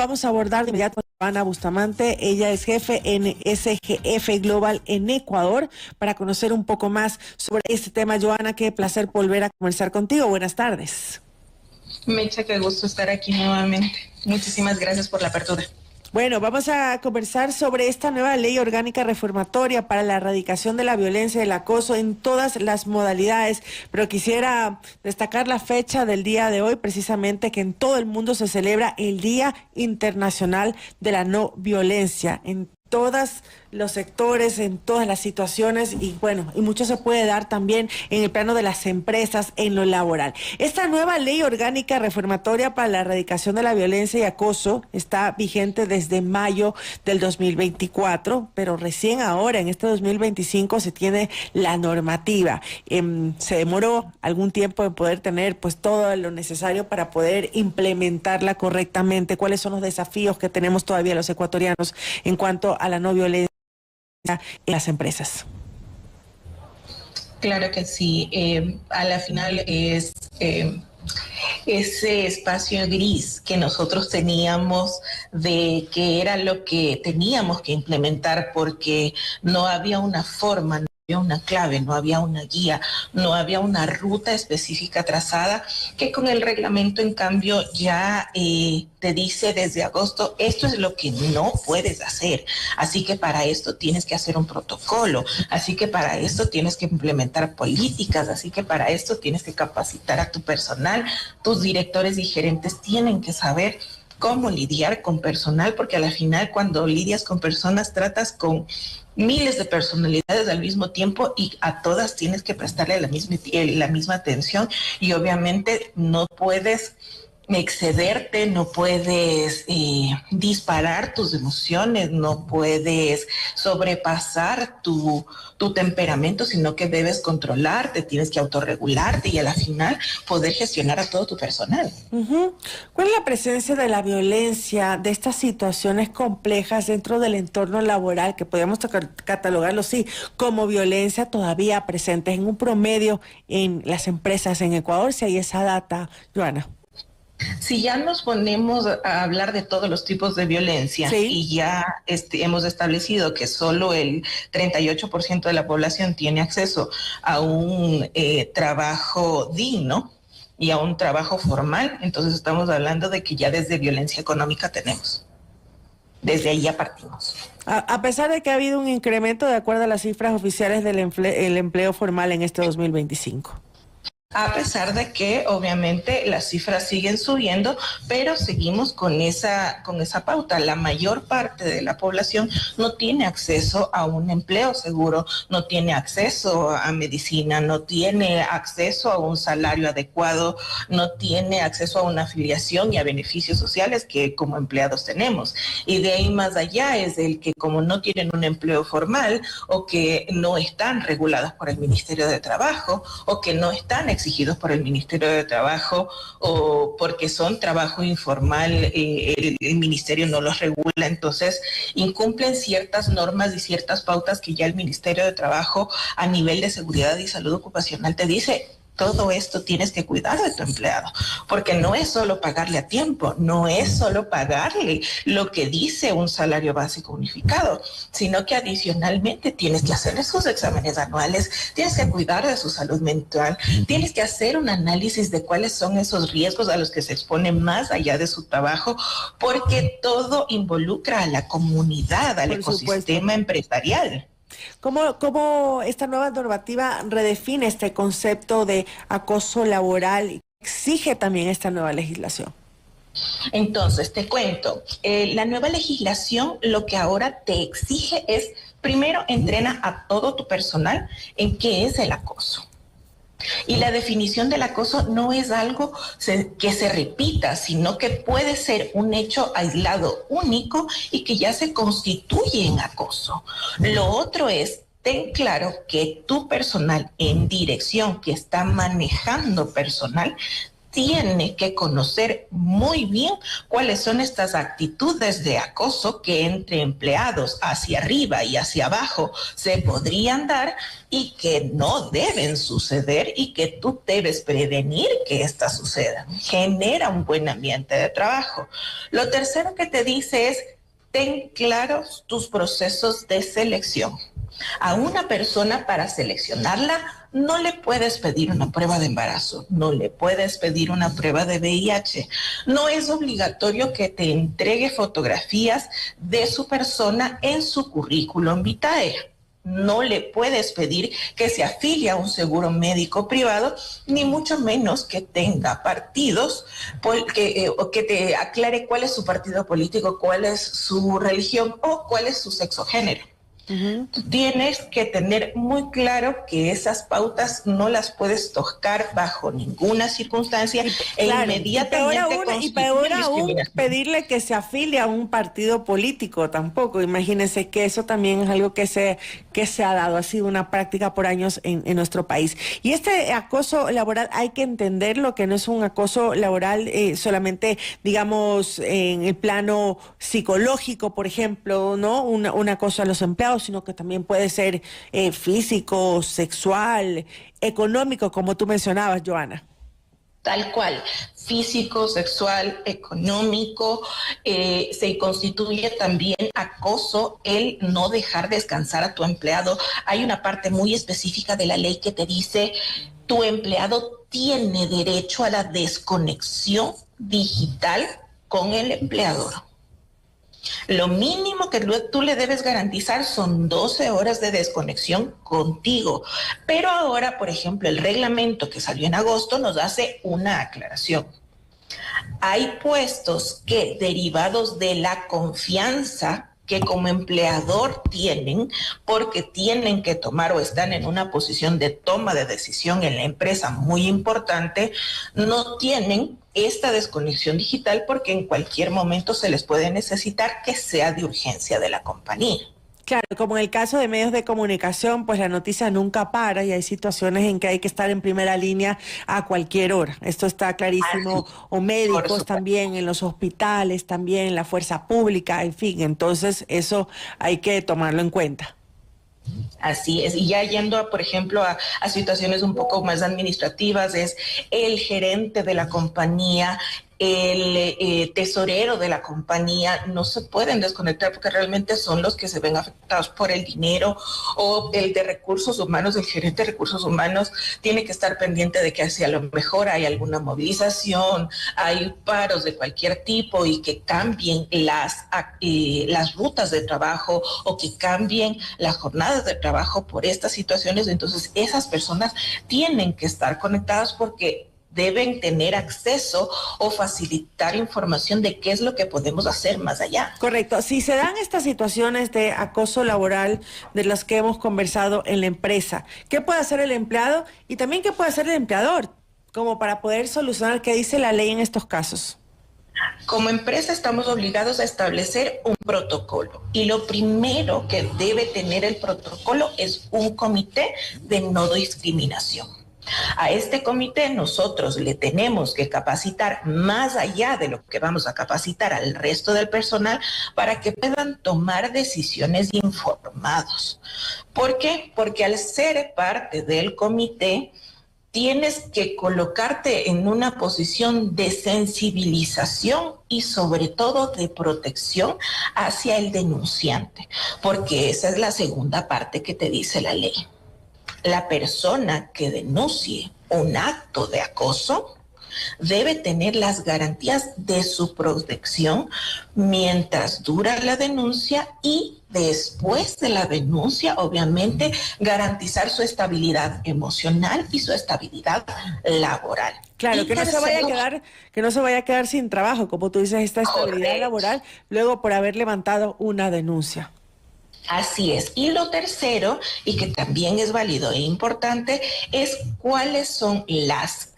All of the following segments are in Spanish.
vamos a abordar de inmediato a Joana Bustamante. Ella es jefe en SGF Global en Ecuador, para conocer un poco más sobre este tema. Joana, qué placer volver a conversar contigo. Buenas tardes. Mecha, qué gusto estar aquí nuevamente. Muchísimas gracias por la apertura. Bueno, vamos a conversar sobre esta nueva ley orgánica reformatoria para la erradicación de la violencia y el acoso en todas las modalidades, pero quisiera destacar la fecha del día de hoy, precisamente que en todo el mundo se celebra el Día Internacional de la No Violencia, en todos los sectores, en todas las situaciones, y bueno, y mucho se puede dar también en el plano de las empresas, en lo laboral. Esta nueva ley orgánica reformatoria para la erradicación de la violencia y acoso está vigente desde mayo del 2024, pero recién ahora, en este 2025, se tiene la normativa. Se demoró algún tiempo en poder tener pues todo lo necesario para poder implementarla correctamente. ¿Cuáles son los desafíos que tenemos todavía los ecuatorianos en cuanto a la no violencia en las empresas? Claro que sí. A la final es ese espacio gris que nosotros teníamos de que era lo que teníamos que implementar, porque no había una forma, no había una clave, no había una guía, no había una ruta específica trazada, que con el reglamento, en cambio, ya te dice desde agosto: esto es lo que no puedes hacer, así que para esto tienes que hacer un protocolo, así que para esto tienes que implementar políticas, así que para esto tienes que capacitar a tu personal. Tus directores y gerentes tienen que saber cómo lidiar con personal, porque a la final, cuando lidias con personas, tratas con miles de personalidades al mismo tiempo y a todas tienes que prestarle la misma atención, y obviamente no puedes excederte, no puedes disparar tus emociones, no puedes sobrepasar tu temperamento, sino que debes controlarte, tienes que autorregularte y a la final poder gestionar a todo tu personal. ¿Cuál es la presencia de la violencia, de estas situaciones complejas dentro del entorno laboral, que podríamos catalogarlo, sí, como violencia todavía presentes en un promedio en las empresas en Ecuador? Si hay esa data, Joana. Si ya nos ponemos a hablar de todos los tipos de violencia, sí, y ya hemos establecido que solo el 38% de la población tiene acceso a un trabajo digno y a un trabajo formal, entonces estamos hablando de que ya desde violencia económica tenemos. Desde ahí ya partimos. A pesar de que ha habido un incremento de acuerdo a las cifras oficiales del empleo formal en este 2025. A pesar de que obviamente las cifras siguen subiendo, pero seguimos con esa pauta. La mayor parte de la población no tiene acceso a un empleo seguro, no tiene acceso a medicina, no tiene acceso a un salario adecuado, no tiene acceso a una afiliación y a beneficios sociales que como empleados tenemos. Y de ahí más allá es el que, como no tienen un empleo formal, o que no están regulados por el Ministerio de Trabajo, o que no están exigidos por el Ministerio de Trabajo, o porque son trabajo informal, el Ministerio no los regula, entonces incumplen ciertas normas y ciertas pautas que ya el Ministerio de Trabajo a nivel de seguridad y salud ocupacional te dice: todo esto tienes que cuidar de tu empleado, porque no es solo pagarle a tiempo, no es solo pagarle lo que dice un salario básico unificado, sino que adicionalmente tienes que hacerle sus exámenes anuales, tienes que cuidar de su salud mental, tienes que hacer un análisis de cuáles son esos riesgos a los que se expone más allá de su trabajo, porque todo involucra a la comunidad, al ecosistema empresarial. ¿Cómo esta nueva normativa redefine este concepto de acoso laboral y exige también esta nueva legislación? Entonces, te cuento, la nueva legislación lo que ahora te exige es, primero, entrena a todo tu personal en qué es el acoso. Y la definición del acoso no es algo que se repita, sino que puede ser un hecho aislado, único, y que ya se constituye en acoso. Lo otro es: ten claro que tu personal en dirección, que está manejando personal, tiene que conocer muy bien cuáles son estas actitudes de acoso que entre empleados hacia arriba y hacia abajo se podrían dar y que no deben suceder y que tú debes prevenir que éstas sucedan. Genera un buen ambiente de trabajo. Lo tercero que te dice es: ten claros tus procesos de selección. A una persona, para seleccionarla, no le puedes pedir una prueba de embarazo, no le puedes pedir una prueba de VIH. No es obligatorio que te entregue fotografías de su persona en su currículum vitae. No le puedes pedir que se afilie a un seguro médico privado, ni mucho menos que tenga partidos, o que te aclare cuál es su partido político, cuál es su religión o cuál es su sexo género. Uh-huh. Tienes que tener muy claro que esas pautas no las puedes tocar bajo ninguna circunstancia inmediatamente. Y peor aún pedirle que se afilie a un partido político tampoco. Imagínense que eso también es algo que se ha dado, ha sido una práctica por años en nuestro país. Y este acoso laboral hay que entenderlo, que no es un acoso laboral solamente, digamos, en el plano psicológico, por ejemplo, ¿no? Un acoso a los empleados, sino que también puede ser físico, sexual, económico, como tú mencionabas, Joana. Tal cual, físico, sexual, económico, se constituye también acoso el no dejar descansar a tu empleado. Hay una parte muy específica de la ley que te dice: tu empleado tiene derecho a la desconexión digital con el empleador. Lo mínimo que tú le debes garantizar son 12 horas de desconexión contigo. Pero ahora, por ejemplo, el reglamento que salió en agosto nos hace una aclaración. Hay puestos que, derivados de la confianza que como empleador tienen, porque tienen que tomar o están en una posición de toma de decisión en la empresa muy importante, no tienen esta desconexión digital porque en cualquier momento se les puede necesitar, que sea de urgencia de la compañía. Claro, como en el caso de medios de comunicación, pues la noticia nunca para y hay situaciones en que hay que estar en primera línea a cualquier hora. Esto está clarísimo. O médicos también, en los hospitales también, en la fuerza pública, en fin. Entonces eso hay que tomarlo en cuenta. Así es, y ya yendo, por ejemplo, a situaciones un poco más administrativas, es el gerente de la compañía, el tesorero de la compañía, no se pueden desconectar porque realmente son los que se ven afectados por el dinero, o el de recursos humanos, el gerente de recursos humanos tiene que estar pendiente de que a lo mejor hay alguna movilización, hay paros de cualquier tipo y que cambien las rutas de trabajo o que cambien las jornadas de trabajo por estas situaciones. Entonces esas personas tienen que estar conectadas porque deben tener acceso o facilitar información de qué es lo que podemos hacer más allá. Correcto. Si se dan estas situaciones de acoso laboral de las que hemos conversado en la empresa, ¿qué puede hacer el empleado y también qué puede hacer el empleador como para poder solucionar qué dice la ley en estos casos? Como empresa estamos obligados a establecer un protocolo y lo primero que debe tener el protocolo es un comité de no discriminación. A este comité nosotros le tenemos que capacitar más allá de lo que vamos a capacitar al resto del personal para que puedan tomar decisiones informados. ¿Por qué? Porque al ser parte del comité tienes que colocarte en una posición de sensibilización y sobre todo de protección hacia el denunciante, porque esa es la segunda parte que te dice la ley. La persona que denuncie un acto de acoso debe tener las garantías de su protección mientras dura la denuncia y después de la denuncia, obviamente, garantizar su estabilidad emocional y su estabilidad laboral. Claro, que no se vaya a quedar sin trabajo, como tú dices, esta estabilidad laboral luego por haber levantado una denuncia. Así es. Y lo tercero, y que también es válido e importante, es cuáles son las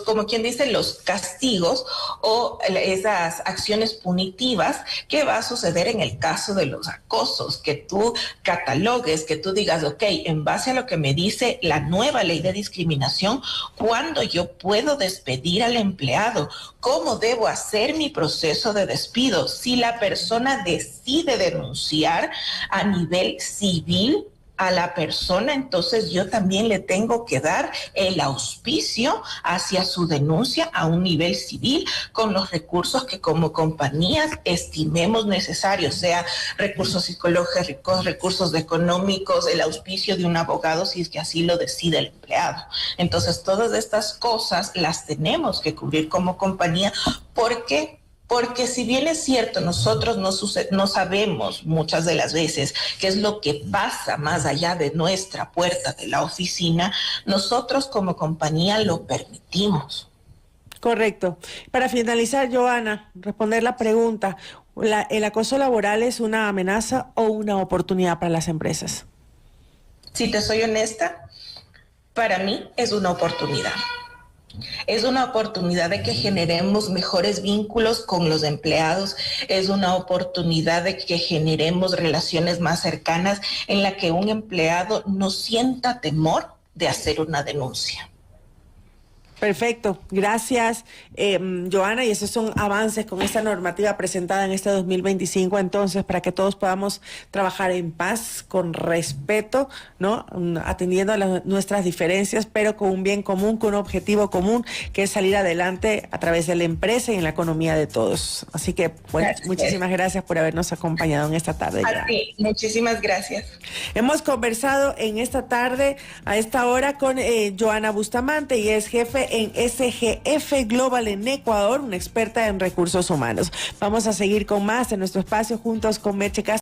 como quien dice, los castigos o esas acciones punitivas que va a suceder en el caso de los acosos, que tú catalogues, que tú digas, ok, en base a lo que me dice la nueva ley de discriminación, ¿cuándo yo puedo despedir al empleado? ¿Cómo debo hacer mi proceso de despido? Si la persona decide denunciar a nivel civil a la persona, entonces yo también le tengo que dar el auspicio hacia su denuncia a un nivel civil con los recursos que como compañías estimemos necesarios, sea recursos psicológicos, recursos económicos, el auspicio de un abogado si es que así lo decide el empleado. Entonces todas estas cosas las tenemos que cubrir como compañía porque si bien es cierto, nosotros no sabemos muchas de las veces qué es lo que pasa más allá de nuestra puerta de la oficina, nosotros como compañía lo permitimos. Correcto. Para finalizar, Joana, responder la pregunta, ¿el acoso laboral es una amenaza o una oportunidad para las empresas? Si te soy honesta, para mí es una oportunidad. Es una oportunidad de que generemos mejores vínculos con los empleados, es una oportunidad de que generemos relaciones más cercanas en la que un empleado no sienta temor de hacer una denuncia. Perfecto, gracias, Joana, y esos son avances con esta normativa presentada en este 2025, entonces, para que todos podamos trabajar en paz, con respeto, ¿no? Atendiendo a nuestras diferencias, pero con un bien común, con un objetivo común, que es salir adelante a través de la empresa y en la economía de todos. Así que, pues, gracias. Muchísimas gracias por habernos acompañado en esta tarde. A ti, muchísimas gracias. Hemos conversado en esta tarde, a esta hora, con Joana Bustamante, y es jefe en SGF Global en Ecuador, una experta en recursos humanos. Vamos a seguir con más en nuestro espacio juntos con Meche Castro.